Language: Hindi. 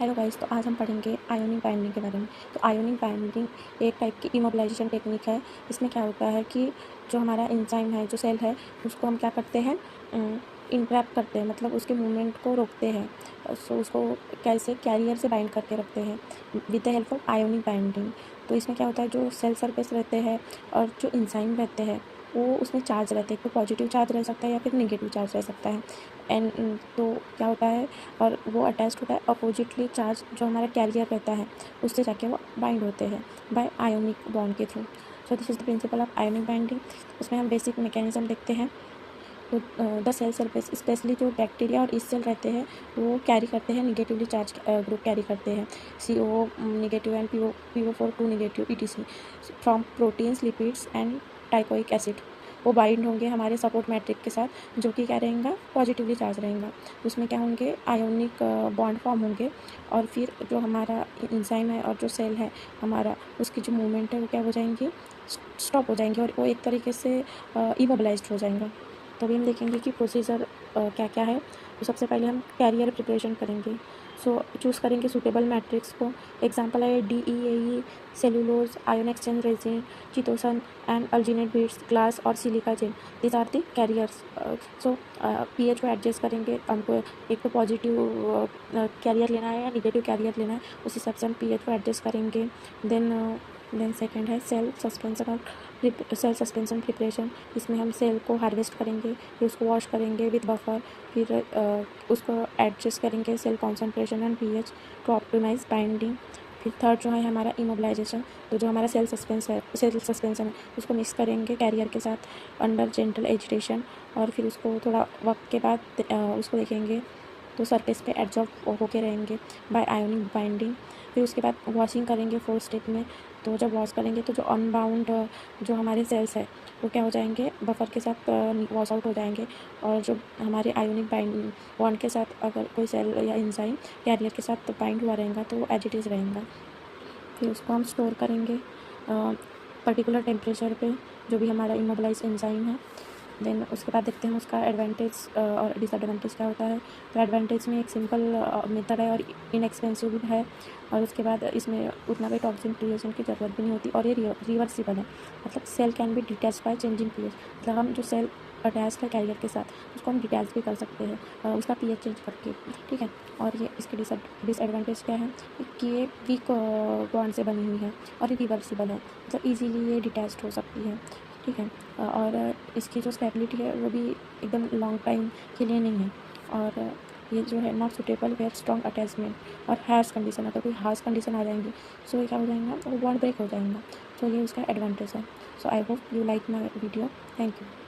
हेलो गाइस, तो आज हम पढ़ेंगे आयोनिक बाइंडिंग के बारे में। तो आयोनिक बाइंडिंग एक टाइप की इमोबिलाइजेशन टेक्निक है। इसमें क्या होता है कि जो हमारा एंजाइम है, जो सेल है, उसको हम क्या करते हैं, इंट्रैप करते हैं, मतलब उसके मूवमेंट को रोकते हैं। सो उसको कैसे कैरियर से बाइंड करके रखते हैं with the help of ionic binding. तो इसमें क्या होता है, जो सेल सरफेस रहते हैं और जो एंजाइम रहते हैं वो उसमें चार्ज रहते हैं। तो पॉजिटिव चार्ज रह सकता है या फिर नेगेटिव चार्ज रह सकता है। एंड तो क्या होता है, और वो अटैच्ड होता है अपोजिटली चार्ज जो हमारा कैरियर रहता है, उससे जाके वो बाइंड होते हैं बाय आयोनिक बॉन्ड के through. So this is the principle of ionic binding. उसमें हम बेसिक मैकेनिज्म देखते हैं। तो द सेल सरफेस, स्पेशली जो बैक्टीरिया और ईस्ट सेल रहते हैं, वो कैरी करते हैं निगेटिवली चार्ज ग्रुप कैरी करते हैं, CO negative and PO4 2 negative ETC from proteins, lipids and teichoic acid. वो बाइंड होंगे हमारे सपोर्ट मैट्रिक के साथ, जो कि क्या रहेगा, पॉजिटिवली चार्ज रहेगा। उसमें क्या होंगे, आयोनिक बॉन्ड फॉर्म होंगे, और फिर जो हमारा एंजाइम है और जो सेल है हमारा, उसकी जो मूवमेंट है वो क्या हो जाएंगी, स्टॉप हो जाएंगे, और वो एक तरीके से इमोबिलाइज्ड हो जाएगा। तो अभी हम देखेंगे कि प्रोसीजर क्या क्या है। तो सबसे पहले हम कैरियर प्रिपरेशन करेंगे। सो चूज़ करेंगे सूटेबल मैट्रिक्स को। एग्जांपल है DEAE, cellulose, ion exchange resin, chitosan and alginate beads, glass और silica gel. These are the carriers. So pH को एडजस्ट करेंगे। हमको एक तो पॉजिटिव कैरियर लेना है या निगेटिव कैरियर लेना है, उस हिसाब से हम pH को एडजस्ट करेंगे। देन सेकेंड है सेल सस्पेंशन प्रिपरेशन। इसमें हम सेल को हार्वेस्ट करेंगे, फिर उसको वॉश करेंगे विद बफर, फिर उसको एडजस्ट करेंगे cell concentration and pH to optimize binding. फिर थर्ड जो है हमारा इमोबिलाइजेशन। तो जो हमारा सेल सस्पेंशन है उसको मिक्स करेंगे कैरियर के साथ अंडर जेंटल एजिटेशन, और फिर उसको थोड़ा वक्त के बाद उसको देखेंगे तो सरफेस पे एब्जॉर्ब होके रहेंगे बाय आयोनिक बाइंडिंग। फिर उसके बाद वॉशिंग करेंगे 4 स्टेप में। तो जब वॉश करेंगे तो जो अनबाउंड जो हमारे सेल्स है वो क्या हो जाएंगे, बफर के साथ वॉश आउट हो जाएंगे, और जो हमारे आयोनिक बॉन्ड के साथ अगर कोई सेल या एंजाइम कैरियर के साथ बाइंड हुआ रहेगा तो वो एज इट इज़ रहेगा। फिर उसको हम स्टोर करेंगे पर्टिकुलर टेम्परेचर पे, जो भी हमारा इमोबिलाइज एंजाइम है। देन उसके बाद देखते हैं उसका एडवांटेज और डिसएडवांटेज क्या होता है। तो एडवांटेज में एक सिंपल मेथड है और इनएक्सपेंसिव भी है, और उसके बाद इसमें उतना भी टॉक्सिन क्रिएशन की ज़रूरत भी नहीं होती, और ये रिवर्सिबल है। मतलब cell can be detach by changing pH। मतलब हम जो सेल अटैच है कैरियर के साथ उसको हम डिटैच भी कर सकते हैं उसका pH चेंज करके, ठीक है। और ये इसके डिसएडवांटेज क्या है कि ये वीक बॉन्ड से बनी हुई है और ये रिवर्सिबल है, मतलब ईजीली ये डिटैच्ड हो सकती है, ठीक है। और इसकी जो स्टेबिलिटी है वो भी एकदम लॉन्ग टाइम के लिए नहीं है। और ये जो है not suitable where strong attachment और हार्श कंडीशन, अगर कोई हार्श कंडीशन आ जाएंगी सो ये क्या हो जाएगा, वो बॉन्ड ब्रेक हो जाएगा। तो ये उसका एडवांटेज है। So I hope you like my video. Thank you.